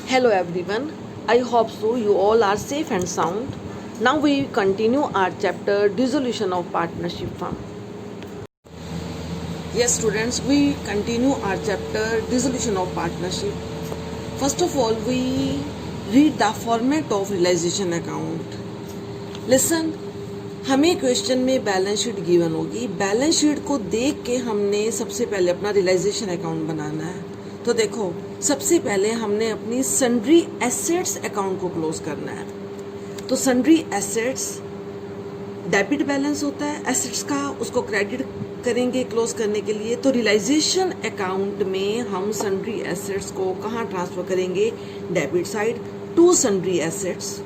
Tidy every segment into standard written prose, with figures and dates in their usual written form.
Hello everyone, I hope so you all are safe and sound. Now we continue our chapter Dissolution of Partnership Firm. Yes students, we continue our chapter Dissolution of Partnership. First of all, we read the format of realization account. Listen, हमें question में balance sheet given होगी। Balance sheet को देख के हमने सबसे पहले अपना रियलाइजेशन अकाउंट बनाना है। तो देखो, सबसे पहले हमने अपनी सन्ड्री एसेट्स अकाउंट को क्लोज करना है। तो सन्ड्री एसेट्स डेबिट बैलेंस होता है एसेट्स का, उसको क्रेडिट करेंगे क्लोज करने के लिए। तो रियलाइजेशन अकाउंट में हम सन्ड्री एसेट्स को कहाँ ट्रांसफर करेंगे? Debit side to sundry assets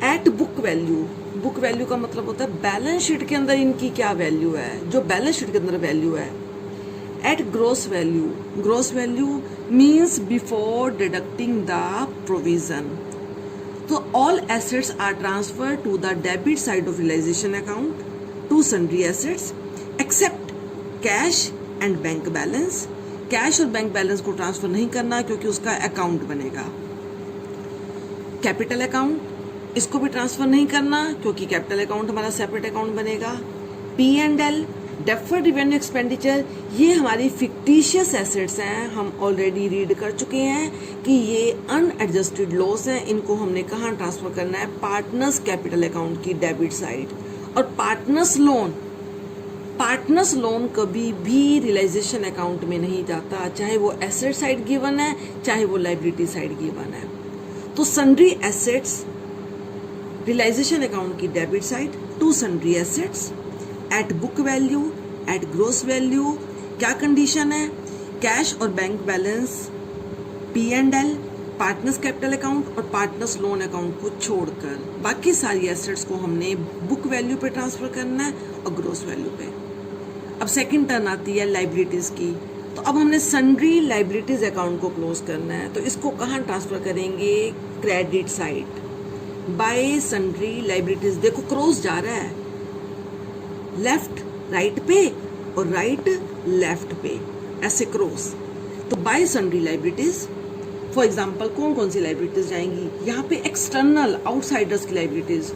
at book value. Book value का मतलब होता है बैलेंस शीट के अंदर इनकी क्या वैल्यू है, जो बैलेंस शीट के अंदर वैल्यू है। At gross value, gross value means before deducting the provision. So all assets are transfer to the debit side of realisation account to sundry assets except cash and bank balance. Cash और bank balance को transfer नहीं करना क्योंकि उसका account बनेगा। Capital account, इसको भी transfer नहीं करना क्योंकि कैपिटल अकाउंट हमारा सेपरेट अकाउंट बनेगा। P&L, डेफर्ड रिवेन्यू एक्सपेंडिचर, ये हमारी फिक्टिशियस एसेट्स हैं। हम ऑलरेडी रीड कर चुके हैं कि ये अनएडजस्टेड लॉस हैं। इनको हमने कहाँ ट्रांसफर करना है? पार्टनर्स कैपिटल अकाउंट की डेबिट साइड। और पार्टनर्स लोन, पार्टनर्स लोन कभी भी रियलाइजेशन अकाउंट में नहीं जाता, चाहे वो एसेट साइड गिवन है चाहे वो लाइबिलिटी साइड गिवन है। तो सन्ड्री एसेट्स रियलाइजेशन अकाउंट की debit side to sundry assets at book value at gross value. क्या कंडीशन है? कैश और bank balance, P&L, partners capital account और पार्टनर्स लोन अकाउंट को छोड़कर बाकी सारी एसेट्स को हमने बुक वैल्यू पे ट्रांसफर करना है और ग्रोस वैल्यू पे। अब सेकंड टर्न आती है लाइबिलिटीज की। तो अब हमने सन्ड्री लाइबिलिटीज अकाउंट को क्लोज करना है। तो इसको कहाँ ट्रांसफर करेंगे? Credit side by sundry liabilities. देखो क्रॉस जा रहा है, लेफ्ट राइट पे और राइट लेफ्ट पे, ऐसे क्रॉस। तो bye sundry liabilities, for example कौन कौन सी लाइबिलिटीज जाएंगी? यहाँ पे एक्सटर्नल आउटसाइडर्स की liabilities,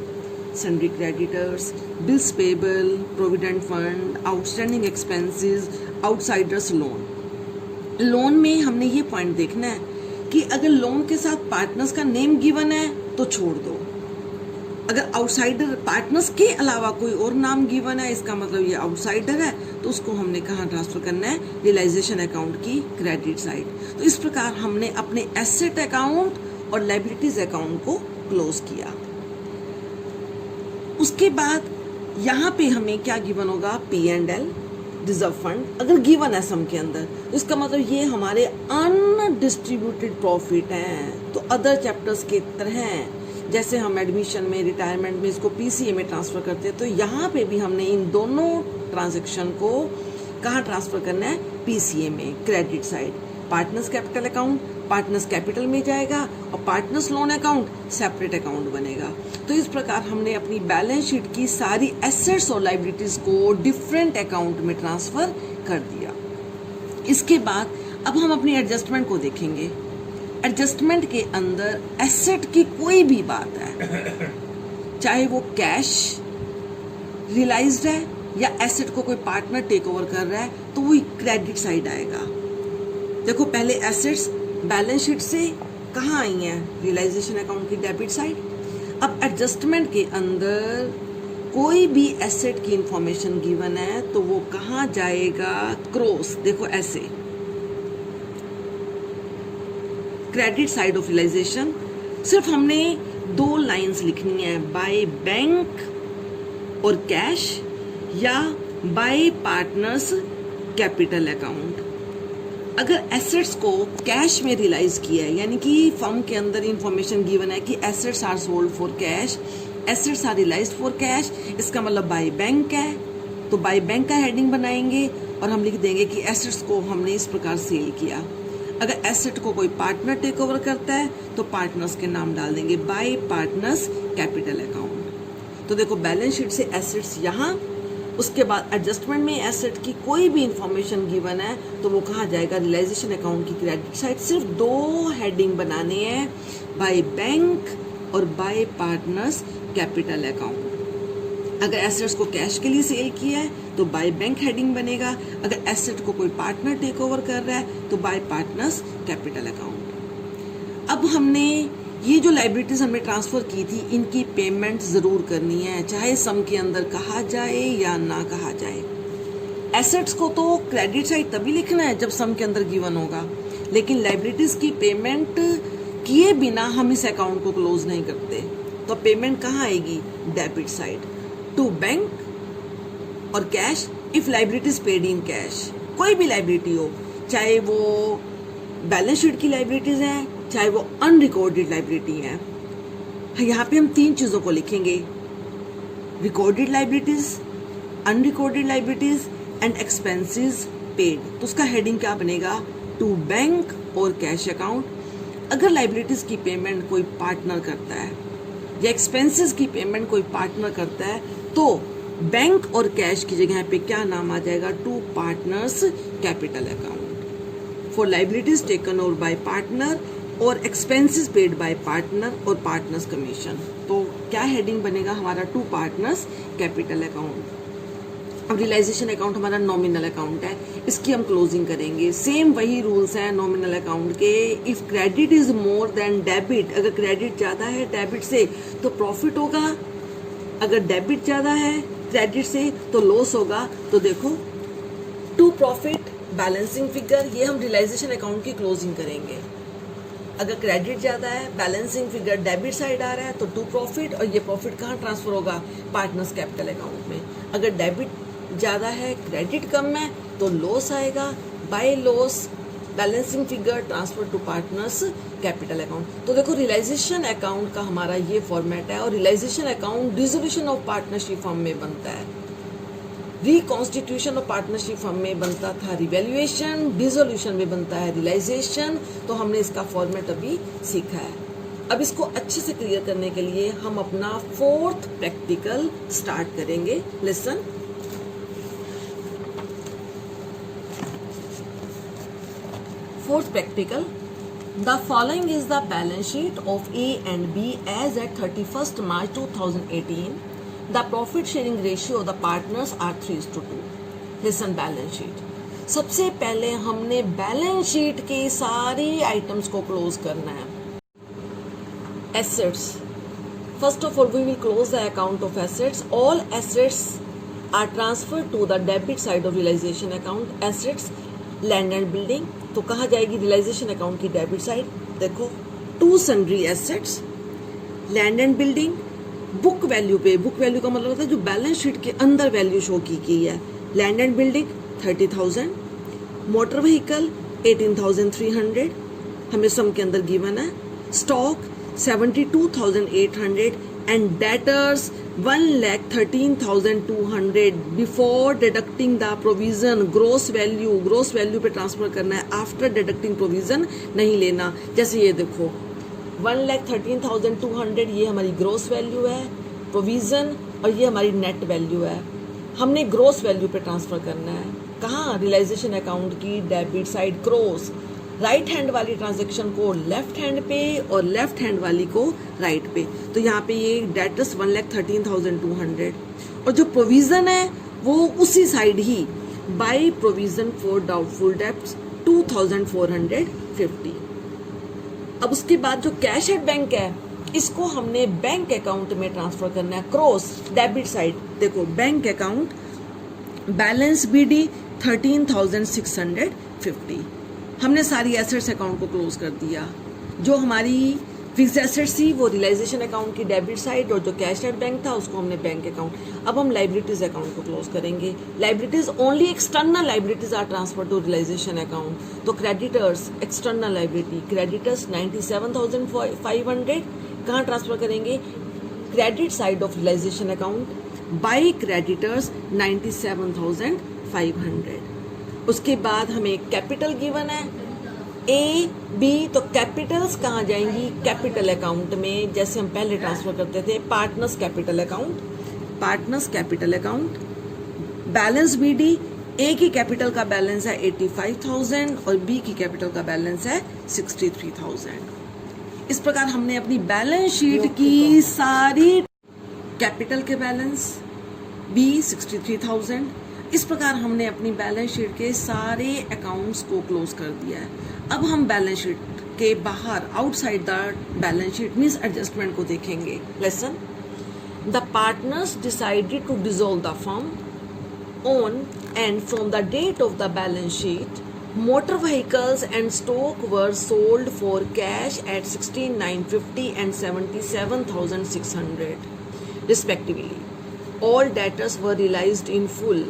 sundry creditors, bills payable, provident fund, outstanding expenses, outsiders loan. Loan में हमने ये पॉइंट देखना है कि अगर लोन के साथ पार्टनर्स का नेम गिवन है तो छोड़ दो। अगर आउटसाइडर पार्टनर्स के अलावा कोई और नाम गिवन है, इसका मतलब ये आउटसाइडर है, तो उसको हमने कहाँ ट्रांसफर करना है? रियलाइजेशन अकाउंट की क्रेडिट साइड। तो इस प्रकार हमने अपने एसेट अकाउंट और लाइबिलिटीज अकाउंट को क्लोज किया। उसके बाद यहाँ पे हमें क्या गिवन होगा? P&L, रिजर्व फंड अगर गिवन है सम के अंदर, तो इसका मतलब ये हमारे अनडिस्ट्रीब्यूटेड प्रॉफिट हैं। तो अदर चैप्टर्स के तरह हैं, जैसे हम एडमिशन में, रिटायरमेंट में इसको PCA में ट्रांसफर करते हैं, तो यहाँ पे भी हमने इन दोनों ट्रांजैक्शन को कहाँ ट्रांसफर करना है? PCA में, credit side. Partners capital account partners capital में जाएगा और partners loan account separate account बनेगा। तो इस प्रकार हमने अपनी बैलेंस शीट की सारी एसेट्स और लाइबिलिटीज को डिफरेंट अकाउंट में ट्रांसफर कर दिया। इसके बाद अब हम अपनी एडजस्टमेंट को देखेंगे। एडजस्टमेंट के अंदर एसेट की कोई भी बात है, चाहे वो कैश रियलाइज्ड है या एसेट को कोई पार्टनर टेक ओवर कर रहा है, तो वो क्रेडिट साइड आएगा। देखो पहले एसेट्स बैलेंस शीट से कहाँ आई हैं? रियलाइजेशन अकाउंट की डेबिट साइड। अब एडजस्टमेंट के अंदर कोई भी एसेट की इंफॉर्मेशन गिवन है तो वो कहाँ जाएगा? क्रॉस। देखो ऐसे क्रेडिट साइड ऑफ रियलाइजेशन। सिर्फ हमने 2 लाइंस लिखनी है, बाय बैंक और कैश या बाय पार्टनर्स कैपिटल अकाउंट। अगर एसेट्स को कैश में रियलाइज किया है, यानी कि फर्म के अंदर इंफॉर्मेशन गिवन है कि assets are sold for cash, assets are realised for cash, इसका मतलब बाय बैंक है। तो बाय बैंक का हेडिंग बनाएंगे और हम लिख देंगे कि एसेट्स को हमने इस प्रकार सेल किया। अगर एसेट को कोई पार्टनर टेक ओवर करता है तो पार्टनर्स के नाम डाल देंगे, बाय पार्टनर्स कैपिटल अकाउंट। तो देखो बैलेंस शीट से एसेट्स यहाँ उसके बाद एडजस्टमेंट में एसेट की कोई भी इंफॉर्मेशन गिवन है तो वो कहाँ जाएगा, रियलाइजेशन अकाउंट की क्रेडिट साइड। सिर्फ 2 हेडिंग बनाने हैं, बाय बैंक और बाय पार्टनर्स कैपिटल अकाउंट। अगर एसेट्स को कैश के लिए सेल किया है तो बाय बैंक हेडिंग बनेगा, अगर एसेट को कोई पार्टनर टेक ओवर कर रहा है तो बाय पार्टनर्स कैपिटल अकाउंट। अब हमने ये जो लाइबिलिटीज हमने ट्रांसफर की थी इनकी पेमेंट जरूर करनी है, चाहे सम के अंदर कहा जाए या ना कहा जाए। एसेट्स को तो क्रेडिट साइड तभी लिखना है जब सम के अंदर गिवन होगा, लेकिन लाइबिलिटीज की पेमेंट किए बिना हम इस अकाउंट को क्लोज नहीं करते। तो पेमेंट कहाँ आएगी, डेबिट साइड, टू बैंक और cash if liabilities paid in cash. कोई भी लाइबिलिटी हो, चाहे वो बैलेंस शीट की लाइबिलिटीज हैं, चाहे वो अनरिकॉर्डेड लाइबिलिटी है। यहाँ पे हम 3 चीजों को लिखेंगे, recorded liabilities, unrecorded liabilities and expenses paid. तो उसका हेडिंग क्या बनेगा, टू बैंक और कैश अकाउंट। अगर लाइबिलिटीज की पेमेंट कोई पार्टनर करता है या एक्सपेंसेस की पेमेंट कोई पार्टनर करता है तो बैंक और कैश की जगह पे क्या नाम आ जाएगा, to partners capital account. For liabilities taken over by partner और एक्सपेंसेस पेड बाय पार्टनर और पार्टनर्स कमीशन। तो क्या हेडिंग बनेगा हमारा, टू पार्टनर्स कैपिटल अकाउंट। अब रियलाइजेशन अकाउंट हमारा नॉमिनल अकाउंट है, इसकी हम क्लोजिंग करेंगे। सेम वही रूल्स हैं नॉमिनल अकाउंट के। If credit is more than debit, अगर क्रेडिट ज्यादा है डेबिट से तो प्रॉफिट होगा, अगर डेबिट ज्यादा है क्रेडिट से तो लॉस होगा। तो देखो टू प्रॉफिट बैलेंसिंग फिगर, ये हम रियलाइजेशन अकाउंट की क्लोजिंग करेंगे। अगर क्रेडिट ज्यादा है, बैलेंसिंग फिगर डेबिट साइड आ रहा है तो टू प्रॉफिट, और ये प्रॉफिट कहाँ ट्रांसफर होगा, पार्टनर्स कैपिटल अकाउंट में। अगर डेबिट ज्यादा है क्रेडिट कम है तो लॉस आएगा, by loss balancing figure transfer to partners capital account. तो देखो रियलाइजेशन अकाउंट का हमारा ये फॉर्मेट है, और realisation account dissolution of partnership firm में बनता है, रिकॉन्स्टिट्यूशन ऑफ पार्टनरशिप फर्म में बनता था रिवैल्यूएशन, डिसोल्यूशन में बनता है रियलाइजेशन। तो हमने इसका फॉर्मेट अभी सीखा है। अब इसको अच्छे से क्लियर करने के लिए हम अपना 4th प्रैक्टिकल स्टार्ट करेंगे। Listen, fourth practical, the following is the balance sheet of A and B as at 31st March 2018. The profit sharing ratio of the partners are 3:2. Listen, balance sheet. सबसे पहले हमने balance sheet के सारे items को close करना है। Assets, first of all we will close the account of assets. All assets are transfer to the debit side of realisation account. Assets land and building, तो कहाँ जाएगी रियलाइजेशन अकाउंट की debit side. देखो to sundry assets, land and building book value पे, book value का मतलब होता है जो बैलेंस शीट के अंदर वैल्यू शो की गई है। Land and building 30,000, motor vehicle 18,300 हमें सम के अंदर गिवन है, stock 72,800 and debtors 1,13,200 before deducting the provision. Gross value पे ट्रांसफर करना है, आफ्टर डिडक्टिंग प्रोविजन नहीं लेना। जैसे ये देखो 1,13,200 ये हमारी ग्रोस वैल्यू है प्रोविजन, और ये हमारी नेट वैल्यू है। हमने ग्रोस वैल्यू पे ट्रांसफर करना है, कहाँ, रियलाइजेशन अकाउंट की debit side cross. Right hand वाली ट्रांजेक्शन को लेफ्ट हैंड पे और लेफ्ट हैंड वाली को राइट पे। तो यहाँ पे ये डेटर्स 1,13,200 और जो प्रोविजन है वो उसी side he, by provision for doubtful debts 2,450। अब उसके बाद जो कैश एट बैंक है इसको हमने बैंक अकाउंट में ट्रांसफर करना है, क्रॉस डेबिट साइड। देखो बैंक अकाउंट बैलेंस बीडी 13,650। हमने सारी एसेट्स अकाउंट को क्लोज कर दिया। जो हमारी फिक्स एसेट्स थी वो रियलाइजेशन अकाउंट की डेबिट साइड, और जो कैश एट बैंक था उसको हमने बैंक अकाउंट। अब हम लाइबिलिटीज अकाउंट को क्लोज करेंगे। Liabilities only external liabilities are transfer to realisation account. तो क्रेडिटर्स एक्सटर्नल लाइबिलिटी, क्रेडिटर्स 97,500 कहाँ ट्रांसफर करेंगे, credit side of realisation account, by creditors 97,500। उसके बाद हमें कैपिटल गिवन है ए बी, तो कैपिटल्स कहाँ जाएंगी, कैपिटल अकाउंट में, जैसे हम पहले ट्रांसफर करते थे partners capital account, partners capital account balance BD, ए की कैपिटल का बैलेंस है 85,000 और बी की कैपिटल का बैलेंस है 63,000। इस प्रकार हमने अपनी बैलेंस शीट की सारी कैपिटल के बैलेंस बी 63,000, इस प्रकार हमने अपनी बैलेंस शीट के सारे अकाउंट्स को क्लोज कर दिया है। अब हम बैलेंस शीट के बाहर outside the balance sheet means adjustment को देखेंगे। Listen, the partners decided to dissolve the firm on and from the date of the balance sheet, motor vehicles and stock were sold for cash at 16,950 and 77,600 respectively. All debtors were realized in full.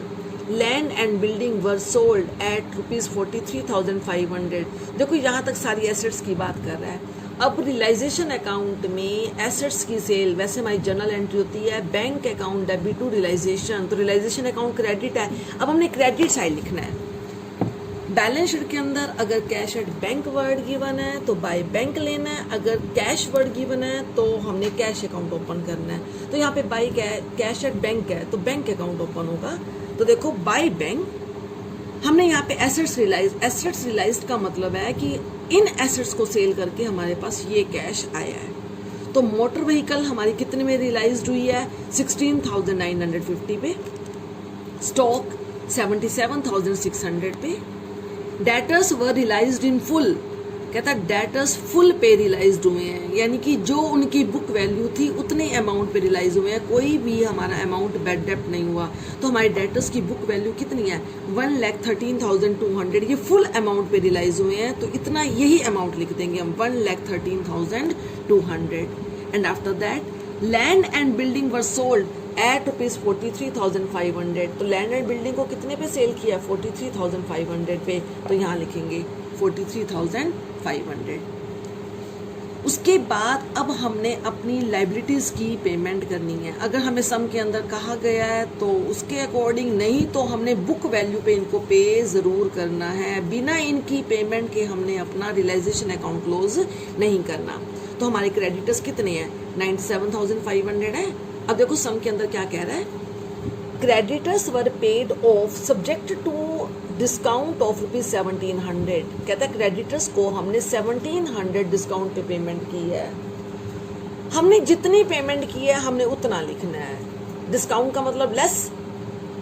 Land and building were sold at rupees 43,500. देखो यहाँ तक सारी assets की बात कर रहा है। अब रियलाइजेशन अकाउंट में एसेट्स की सेल वैसे हमारी जर्नल एंट्री होती है, bank account debit to realisation, तो रियलाइजेशन अकाउंट क्रेडिट है। अब हमने क्रेडिट साइड लिखना है। बैलेंस शीट के अंदर अगर cash at bank word given है तो बाय बैंक लेना है, अगर कैश वर्ड गिवन है तो हमने कैश अकाउंट ओपन करना है। तो यहाँ पे बाय कैश एट बैंक है तो बैंक अकाउंट ओपन होगा। तो देखो बाय बैंक हमने यहाँ पे एसेट्स रियलाइज्ड का मतलब है कि इन एसेट्स को सेल करके हमारे पास ये कैश आया है। तो मोटर व्हीकल हमारी कितने में रियलाइज्ड हुई है? 16,950 पे, स्टॉक 77,600 पे, debtors were realised in full, कहता है डेटर्स फुल पे रियलाइज्ड हुए हैं, यानी कि जो उनकी बुक वैल्यू थी उतने अमाउंट पे रियलाइज हुए हैं, कोई भी हमारा अमाउंट बैड डेप्ट नहीं हुआ। तो हमारे डेटर्स की बुक वैल्यू कितनी है? 1,13,200, ये फुल अमाउंट पे रियलाइज हुए हैं, तो इतना यही अमाउंट लिख देंगे हम 1,13,200। And after that land and building were sold at rupees 43,500। तो लैंड एंड बिल्डिंग को कितने पे सेल किया? 43,500 पे, तो यहाँ लिखेंगे 43,500। उसके बाद अब हमने अपनी लाइबिलिटीज की पेमेंट करनी है। अगर हमें सम के अंदर कहा गया है तो उसके अकॉर्डिंग, नहीं तो हमने बुक वैल्यू पे इनको पे जरूर करना है। बिना इनकी पेमेंट के हमने अपना रियलाइजेशन अकाउंट क्लोज नहीं करना। तो हमारे क्रेडिटर्स कितने हैं? 97,500 है। अब देखो सम के अंदर क्या कह रहा है? Creditors were paid off subject to discount of rupees 1,700। कहता है क्रेडिटर्स को हमने 1,700 डिस्काउंट पे पेमेंट की है। हमने जितनी पेमेंट की है हमने उतना लिखना है। डिस्काउंट का मतलब लेस,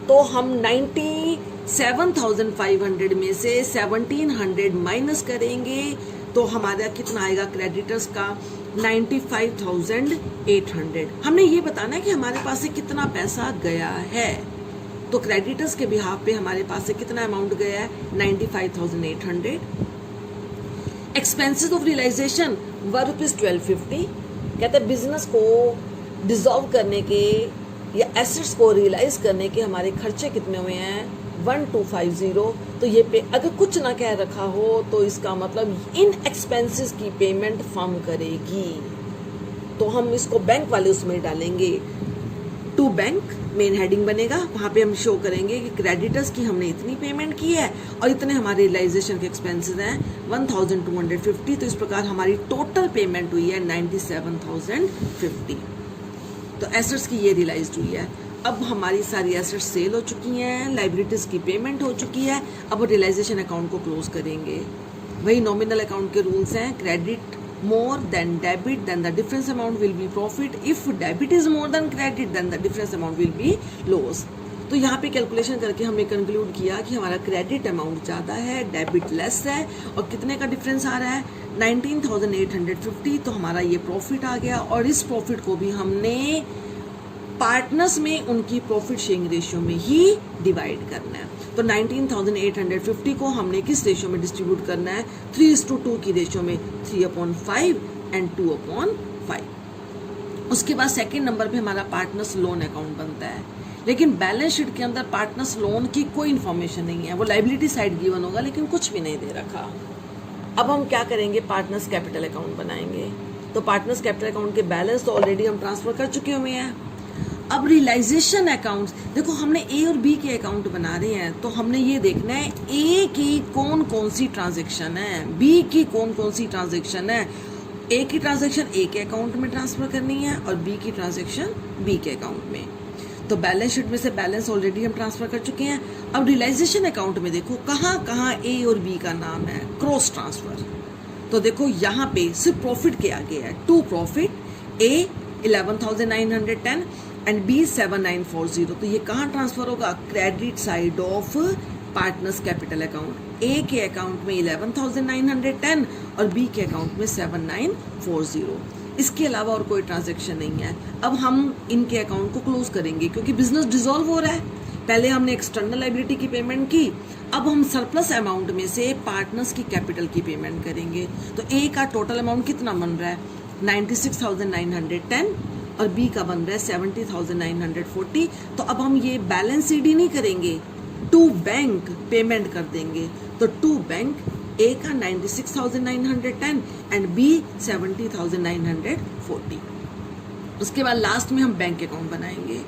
तो हम 97,500 में से 1,700 माइनस करेंगे तो हमारा कितना आएगा क्रेडिटर्स का? 95,800। हमने ये बताना है कि हमारे पास से कितना पैसा गया है। तो क्रेडिटर्स के बिहाफ पे हमारे पास से कितना अमाउंट गया है? 95,800। Expenses of realisation were rupees 1,250। कहते हैं बिजनेस को डिसॉल्व करने के या एसेट्स को रियलाइज करने के हमारे खर्चे कितने हुए हैं? 1,250। तो ये पे अगर कुछ ना कह रखा हो तो इसका मतलब इन एक्सपेंसेस की पेमेंट फर्म करेगी। तो हम इसको बैंक वाले उसमें डालेंगे, टू बैंक मेन हेडिंग बनेगा, वहाँ पे हम शो करेंगे कि क्रेडिटर्स की हमने इतनी पेमेंट की है और इतने हमारे रियलाइजेशन के एक्सपेंसेस हैं 1,250। तो इस प्रकार हमारी टोटल पेमेंट हुई है 97,050। तो एसेट्स की ये रियलाइज्ड हुई है। अब हमारी सारी एसेट्स सेल हो चुकी हैं, लाइबिलिटीज की पेमेंट हो चुकी है। अब रियलाइजेशन अकाउंट को क्लोज करेंगे। वही नॉमिनल अकाउंट के रूल्स हैं, credit more than debit then the difference amount will be profit, if debit is more than credit then the difference amount will be loss। तो यहाँ पे कैलकुलेशन करके हमने कंक्लूड किया कि हमारा क्रेडिट अमाउंट ज़्यादा है, डेबिट लेस है, और कितने का डिफरेंस आ रहा है? 19,850। तो हमारा ये प्रॉफिट आ गया और इस प्रॉफिट को भी हमने पार्टनर्स में उनकी प्रॉफिट शेयरिंग रेशियो में ही डिवाइड करना है। तो 19,850 को हमने किस रेशियो में डिस्ट्रीब्यूट करना है? 3:2 की रेशियो में, 3/5 एंड 2/5। उसके बाद सेकंड नंबर पे हमारा पार्टनर्स लोन अकाउंट बनता है, लेकिन बैलेंस शीट के अंदर पार्टनर्स लोन की कोई इन्फॉर्मेशन नहीं है। वो लाइबिलिटी साइड गिवन होगा लेकिन कुछ भी नहीं दे रखा। अब हम क्या करेंगे? पार्टनर्स कैपिटल अकाउंट बनाएंगे। तो पार्टनर्स कैपिटल अकाउंट के बैलेंस तो ऑलरेडी हम ट्रांसफर कर चुके हुए हैं। अब रियलाइजेशन अकाउंट्स, देखो हमने ए और बी के अकाउंट बना रहे हैं, तो हमने ये देखना है ए की कौन कौन सी ट्रांजैक्शन है, बी की कौन कौन सी ट्रांजैक्शन है। ए की ट्रांजैक्शन ए के अकाउंट में ट्रांसफर करनी है और बी की ट्रांजैक्शन बी के अकाउंट में। तो बैलेंस शीट में से बैलेंस ऑलरेडी हम ट्रांसफर कर चुके हैं। अब रियलाइजेशन अकाउंट में देखो कहाँ कहाँ ए और बी का नाम है, क्रॉस ट्रांसफर। तो देखो यहाँ पे सिर्फ प्रॉफिट के आगे है, two profit, A 11,910 and B 7,940। तो ये कहाँ ट्रांसफर होगा, credit side of partners capital account. A के अकाउंट में 11,910 और बी के अकाउंट में 7,940। इसके अलावा और कोई ट्रांजैक्शन नहीं है। अब हम इनके अकाउंट को क्लोज करेंगे क्योंकि बिजनेस डिसॉल्व हो रहा है। पहले हमने एक्सटर्नल लायबिलिटी की पेमेंट की, अब हम सरप्लस अमाउंट में से पार्टनर्स की कैपिटल की पेमेंट करेंगे। तो ए का टोटल अमाउंट कितना बन रहा है, 96,910 और बी का बन रहा है 70,940। तो अब हम ये बैलेंस सीडी नहीं करेंगे, टू बैंक पेमेंट कर देंगे। तो टू बैंक ए का 96,910 एंड बी 70,940। उसके बाद लास्ट में हम बैंक अकाउंट बनाएंगे।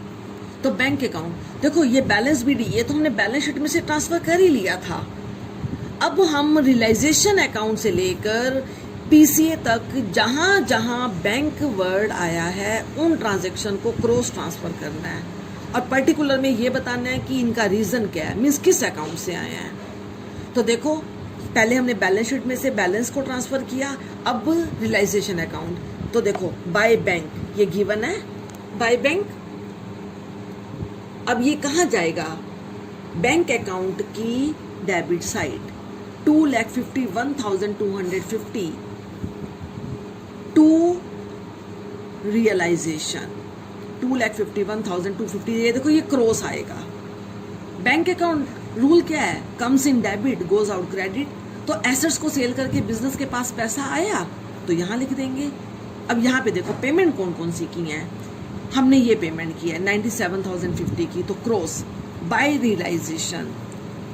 तो बैंक अकाउंट देखो, ये बैलेंस बीडी ये तो हमने बैलेंस शीट में से ट्रांसफर कर ही लिया था। अब हम रियलाइजेशन अकाउंट से लेकर पीसीए तक जहां जहां बैंक वर्ड आया है उन ट्रांजैक्शन को क्रॉस ट्रांसफर करना है और पर्टिकुलर में ये बताना है कि इनका रीजन क्या है, मीन्स किस अकाउंट से आए हैं। तो देखो पहले हमने बैलेंस शीट में से बैलेंस को ट्रांसफर किया, अब रियलाइजेशन अकाउंट। तो देखो बाय बैंक ये गिवन है, बाय बैंक। अब ये कहाँ जाएगा, बैंक अकाउंट की डेबिट साइड, 2,51,250 टू रियलाइजेशन, 2,51,250। ये देखो ये क्रॉस आएगा। बैंक अकाउंट रूल क्या है, comes in debit goes out credit. तो एसेट्स को सेल करके बिजनेस के पास पैसा आया तो यहाँ लिख देंगे। अब यहाँ पे देखो पेमेंट कौन कौन सी की है, हमने ये पेमेंट की है 97,050 की, तो क्रॉस बाय रियलाइजेशन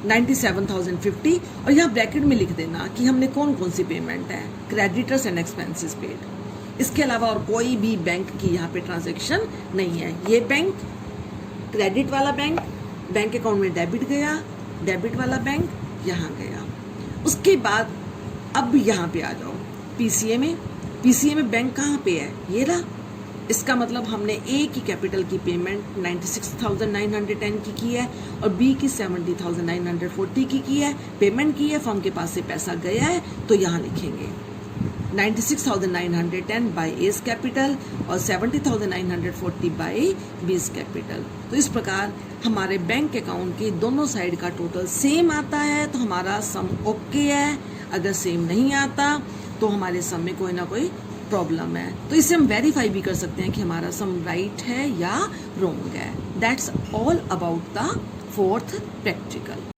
97,050 और यहाँ ब्रैकेट में लिख देना कि हमने कौन कौन सी पेमेंट है, क्रेडिटर्स एंड एक्सपेंसेस पेड। इसके अलावा और कोई भी बैंक की यहाँ पे ट्रांजैक्शन नहीं है। ये बैंक क्रेडिट वाला बैंक, बैंक अकाउंट में डेबिट गया, डेबिट वाला बैंक यहाँ गया। उसके बाद अब यहाँ पे आ जाओ पीसीए में। पीसीए में बैंक कहाँ पे है, ये रहा। इसका मतलब हमने ए की कैपिटल की पेमेंट 96,910 की है और बी की 70,940 की है, पेमेंट की है, फर्म के पास से पैसा गया है तो यहाँ लिखेंगे 96,910 बाय एस कैपिटल और 70,940 बाय बीस कैपिटल। तो इस प्रकार हमारे बैंक अकाउंट के दोनों साइड का टोटल सेम आता है तो हमारा सम ओके है। अगर सेम नहीं आता तो हमारे सम में कोई ना कोई प्रॉब्लम है। तो इससे हम वेरीफाई भी कर सकते हैं कि हमारा सम राइट है या रॉन्ग है। That's all about the fourth practical.